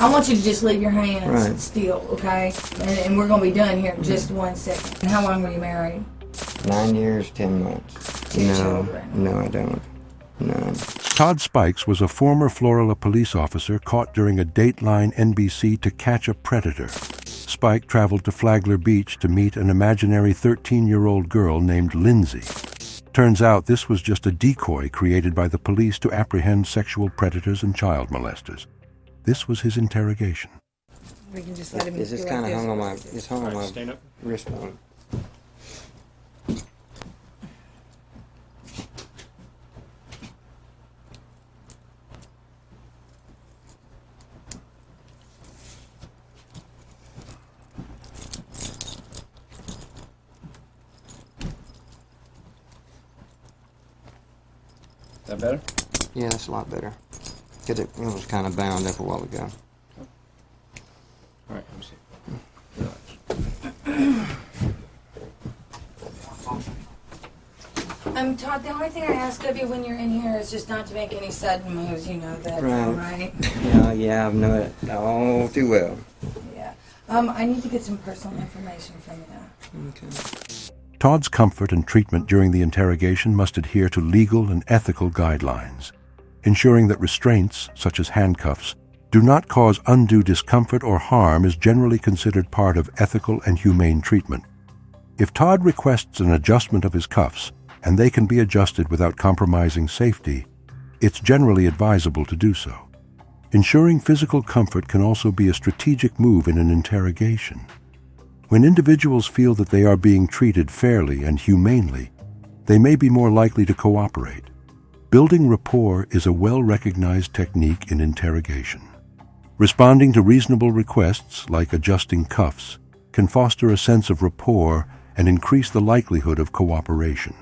I want you to just leave your hands Right. still, okay? And we're going to be done here in just 1 second. And how long were you married? 9 years, 10 months. Two children. No, I don't. None. Todd Spikes was a former Florida police officer caught during a Dateline NBC To Catch a Predator. Spike traveled to Flagler Beach to meet an imaginary 13-year-old girl named Lindsay. Turns out this was just a decoy created by the police to apprehend sexual predators and child molesters. This was his interrogation. We can just let him It's just do kind of like hung on this. my, it's hung on my Stand up. wristbone. Is that better? Yeah, that's a lot better. Because it was kind of bound up a while ago. All right, let me see. Relax. Todd, the only thing I ask of you when you're in here is just not to make any sudden moves. You know that, right? Yeah, I know it all too well. Yeah. I need to get some personal information from you. Okay. Todd's comfort and treatment during the interrogation must adhere to legal and ethical guidelines, ensuring that restraints, such as handcuffs, do not cause undue discomfort or harm is generally considered part of ethical and humane treatment. If Todd requests an adjustment of his cuffs, and they can be adjusted without compromising safety, it's generally advisable to do so. Ensuring physical comfort can also be a strategic move in an interrogation. When individuals feel that they are being treated fairly and humanely, they may be more likely to cooperate. Building rapport is a well-recognized technique in interrogation. Responding to reasonable requests, like adjusting cuffs, can foster a sense of rapport and increase the likelihood of cooperation.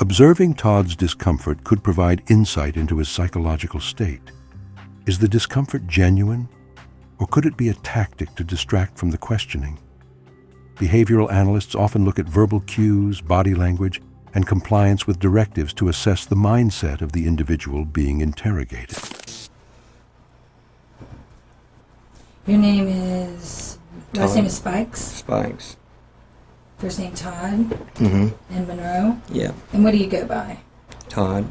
Observing Todd's discomfort could provide insight into his psychological state. Is the discomfort genuine, or could it be a tactic to distract from the questioning? Behavioral analysts often look at verbal cues, body language, and compliance with directives to assess the mindset of the individual being interrogated. Your name is... Last Todd. name is Spikes? Spikes. First name Todd? Mm-hmm. And Monroe? Yeah. And what do you go by? Todd.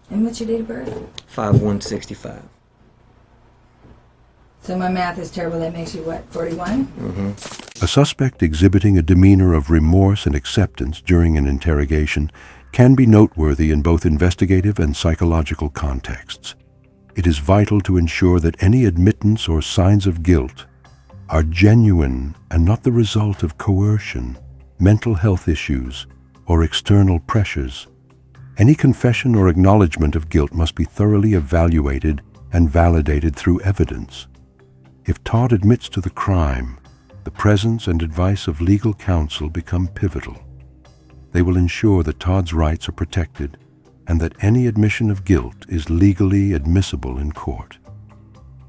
And what's your date of birth? 5/1/65. So my math is terrible. That makes you what, 41? Mm-hmm. A suspect exhibiting a demeanor of remorse and acceptance during an interrogation can be noteworthy in both investigative and psychological contexts. It is vital to ensure that any admittance or signs of guilt are genuine and not the result of coercion, mental health issues, or external pressures. Any confession or acknowledgement of guilt must be thoroughly evaluated and validated through evidence. If Todd admits to the crime, the presence and advice of legal counsel become pivotal. They will ensure that Todd's rights are protected and that any admission of guilt is legally admissible in court.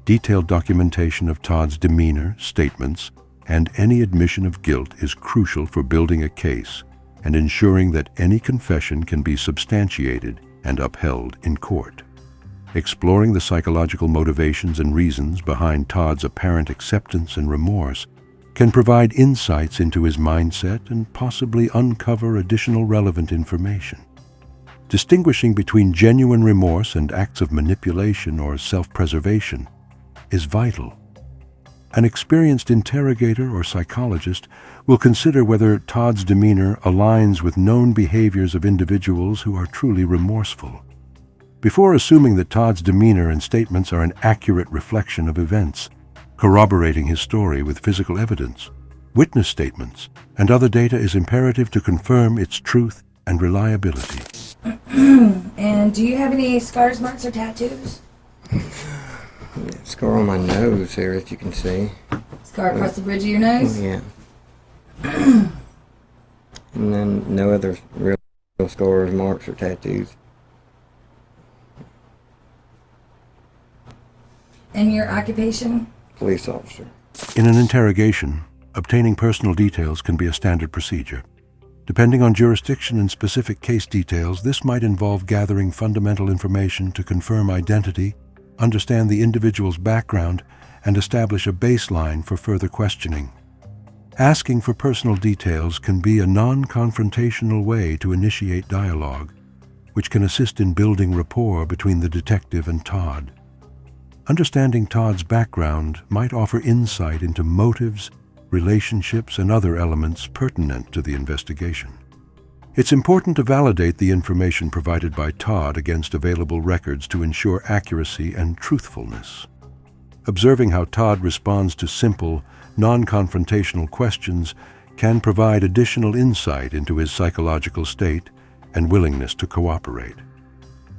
Detailed documentation of Todd's demeanor, statements, and any admission of guilt is crucial for building a case and ensuring that any confession can be substantiated and upheld in court. Exploring the psychological motivations and reasons behind Todd's apparent acceptance and remorse can provide insights into his mindset and possibly uncover additional relevant information. Distinguishing between genuine remorse and acts of manipulation or self-preservation is vital. An experienced interrogator or psychologist will consider whether Todd's demeanor aligns with known behaviors of individuals who are truly remorseful. Before assuming that Todd's demeanor and statements are an accurate reflection of events, corroborating his story with physical evidence, witness statements, and other data is imperative to confirm its truth and reliability. And do you have any scars, marks, or tattoos? Scar on my nose here, if you can see. Scar across the bridge of your nose? Yeah. And then no other real scars, marks, or tattoos. And your occupation? Police officer. In an interrogation, obtaining personal details can be a standard procedure. Depending on jurisdiction and specific case details, this might involve gathering fundamental information to confirm identity, understand the individual's background, and establish a baseline for further questioning. Asking for personal details can be a non-confrontational way to initiate dialogue, which can assist in building rapport between the detective and Todd. Understanding Todd's background might offer insight into motives, relationships, and other elements pertinent to the investigation. It's important to validate the information provided by Todd against available records to ensure accuracy and truthfulness. Observing how Todd responds to simple, non-confrontational questions can provide additional insight into his psychological state and willingness to cooperate.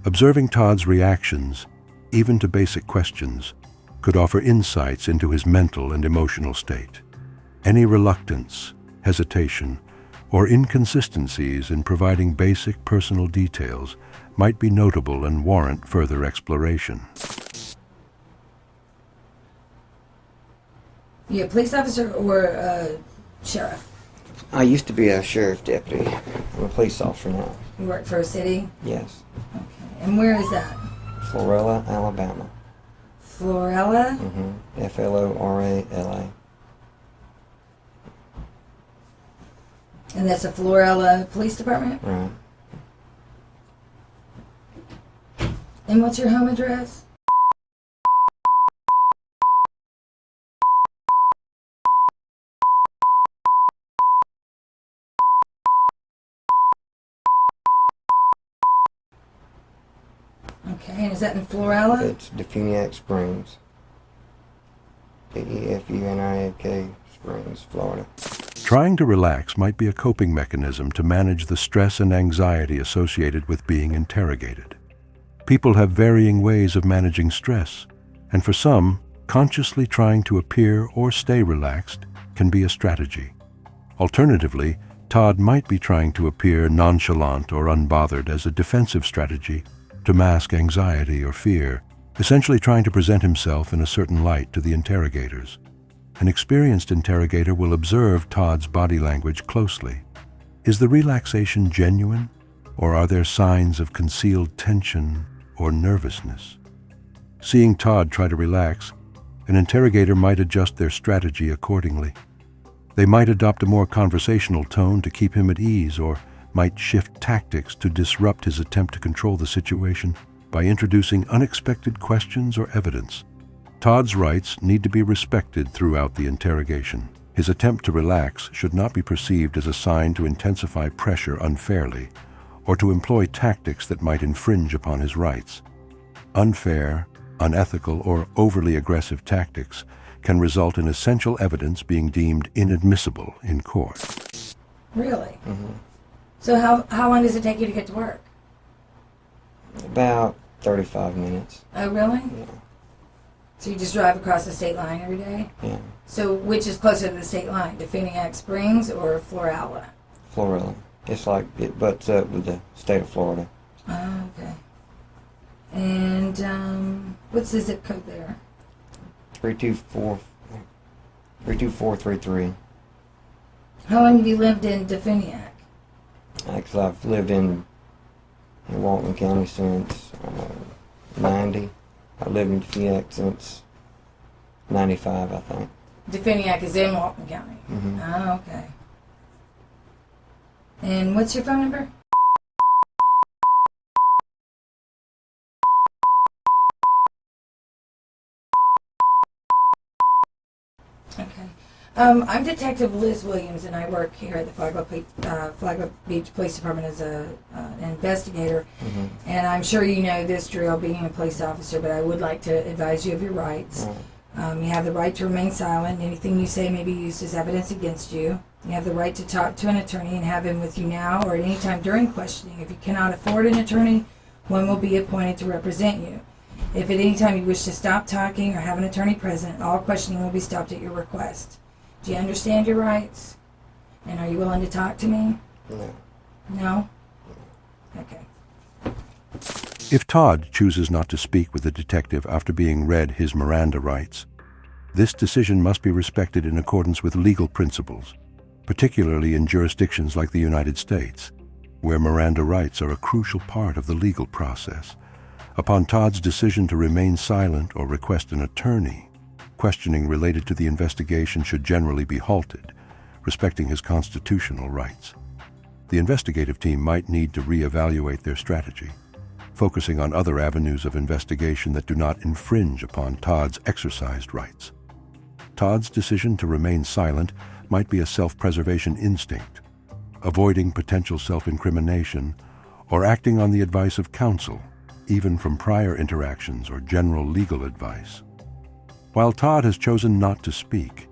Observing Todd's reactions, even to basic questions, could offer insights into his mental and emotional state. Any reluctance, hesitation, or inconsistencies in providing basic personal details might be notable and warrant further exploration. You a police officer or a sheriff? I used to be a sheriff's deputy. I'm a police officer now. You work for a city? Yes. Okay. And where is that? Florella, Alabama. Florella? Mm-hmm. Florala. And that's a Florella Police Department? Right. And what's your home address? Okay, and is that in Florella? It's Defuniak Springs. Defuniak Springs, Florida. Trying to relax might be a coping mechanism to manage the stress and anxiety associated with being interrogated. People have varying ways of managing stress, and for some, consciously trying to appear or stay relaxed can be a strategy. Alternatively, Todd might be trying to appear nonchalant or unbothered as a defensive strategy to mask anxiety or fear, essentially trying to present himself in a certain light to the interrogators. An experienced interrogator will observe Todd's body language closely. Is the relaxation genuine, or are there signs of concealed tension or nervousness? Seeing Todd try to relax, an interrogator might adjust their strategy accordingly. They might adopt a more conversational tone to keep him at ease, or might shift tactics to disrupt his attempt to control the situation by introducing unexpected questions or evidence. Todd's rights need to be respected throughout the interrogation. His attempt to relax should not be perceived as a sign to intensify pressure unfairly or to employ tactics that might infringe upon his rights. Unfair, unethical, or overly aggressive tactics can result in essential evidence being deemed inadmissible in court. Really? Mm-hmm. So how long does it take you to get to work? About 35 minutes. Oh, really? Yeah. So you just drive across the state line every day? Yeah. So which is closer to the state line, Defuniak Springs or Florala? Florilla. It's like it butts up with the state of Florida. Oh, okay. And what's the zip code there? 32433. How long have you lived in Defuniak? Actually, I've lived in Walton County since 90. I've lived in Defuniak since 95, I think. Defuniak is in Walton County? Mm-hmm. Oh, okay. And what's your phone number? Okay. I'm Detective Liz Williams, and I work here at the Flagler Beach Police Department as an investigator. Mm-hmm. And I'm sure you know this drill, being a police officer, but I would like to advise you of your rights. Right. You have the right to remain silent. Anything you say may be used as evidence against you. You have the right to talk to an attorney and have him with you now or at any time during questioning. If you cannot afford an attorney, one will be appointed to represent you. If at any time you wish to stop talking or have an attorney present, all questioning will be stopped at your request. Do you understand your rights? And are you willing to talk to me? No. No? Okay. If Todd chooses not to speak with the detective after being read his Miranda rights, this decision must be respected in accordance with legal principles. particularly in jurisdictions like the United States, where Miranda rights are a crucial part of the legal process. Upon Todd's decision to remain silent or request an attorney, questioning related to the investigation should generally be halted, respecting his constitutional rights. The investigative team might need to reevaluate their strategy, focusing on other avenues of investigation that do not infringe upon Todd's exercised rights. Todd's decision to remain silent might be a self-preservation instinct, avoiding potential self-incrimination, or acting on the advice of counsel, even from prior interactions or general legal advice. While Todd has chosen not to speak,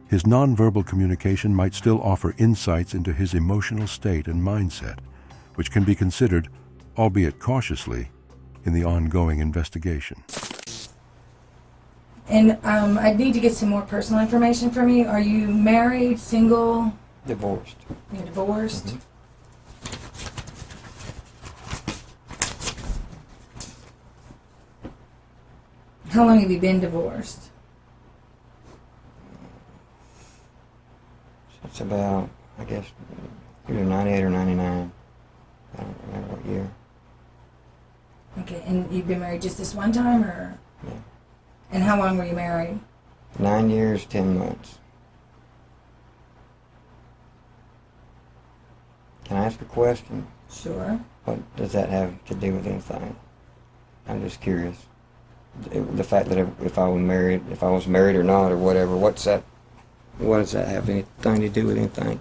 his nonverbal communication might still offer insights into his emotional state and mindset, which can be considered, albeit cautiously, in the ongoing investigation. And I need to get some more personal information from you. Are you married, single? Divorced. You're divorced? Mm-hmm. How long have you been divorced? It's about, I guess, either 98 or 99. I don't remember what year. Okay, and you've been married just this one time, or? Yeah. And how long were you married? 9 years, 10 months. Can I ask a question? Sure. What does that have to do with anything? I'm just curious. The fact that if I was married or not or whatever, what does that have anything to do with anything?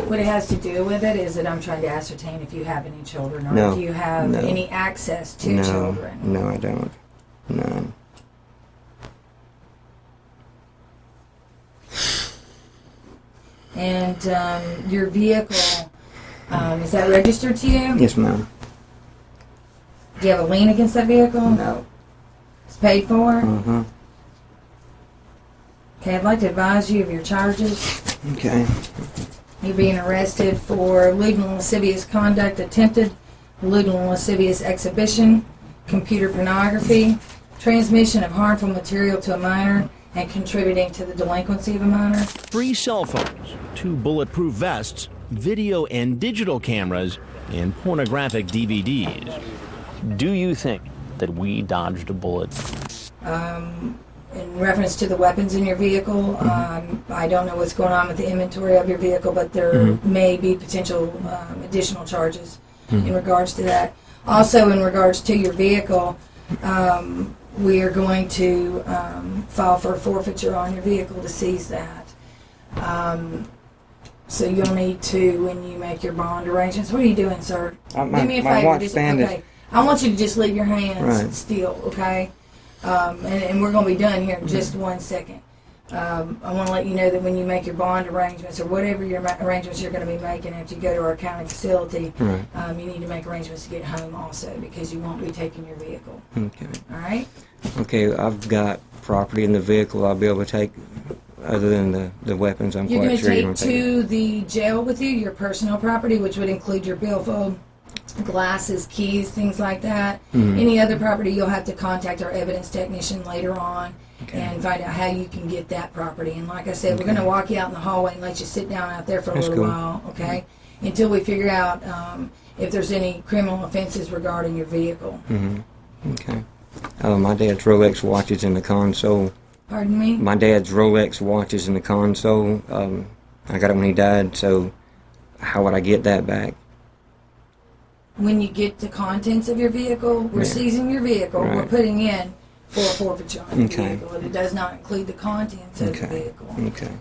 What it has to do with it is that I'm trying to ascertain if you have any children, or No. if you have any access to children. No, I don't. None. And your vehicle, is that registered to you? Yes, ma'am. Do you have a lien against that vehicle? No. It's paid for? Uh-huh. Okay, I'd like to advise you of your charges. Okay. You're being arrested for lewd and lascivious conduct, attempted lewd and lascivious exhibition, computer pornography, transmission of harmful material to a minor, and contributing to the delinquency of a minor. 3 cell phones, 2 bulletproof vests, video and digital cameras, and pornographic DVDs. Do you think that we dodged a bullet? In reference to the weapons in your vehicle, I don't know what's going on with the inventory of your vehicle, but there may be potential additional charges in regards to that. Also, in regards to your vehicle, we are going to file for a forfeiture on your vehicle to seize that. So you'll need to, when you make your bond arrangements. What are you doing, sir? Do me a favor. Okay. I want you to just leave your hands still, okay? And we're going to be done here in just 1 second. I want to let you know that when you make your bond arrangements, or whatever your arrangements you're going to be making after you go to our county facility, you need to make arrangements to get home also, because you won't be taking your vehicle. Okay. All right? Okay, I've got property in the vehicle I'll be able to take other than the weapons. I'm You're quite sure you're going going to to take to the jail with you your personal property, which would include your billfold, glasses, keys, things like that. Any other property, you'll have to contact our evidence technician later on and find out how you can get that property. And like I said, we're going to walk you out in the hallway and let you sit down out there for a little while, okay? Until we figure out if there's any criminal offenses regarding your vehicle. Okay. My dad's Rolex watch is in the console. Pardon me? My dad's Rolex watch is in the console. I got it when he died, so how would I get that back? When you get the contents of your vehicle, we're seizing your vehicle. We're putting in for a forfeiture on your vehicle, and it does not include the contents of the vehicle. Okay.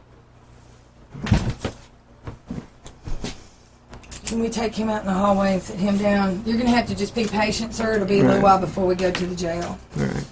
Can we take him out in the hallway and sit him down? You're going to have to just be patient, sir. It'll be a little while before we go to the jail. All right.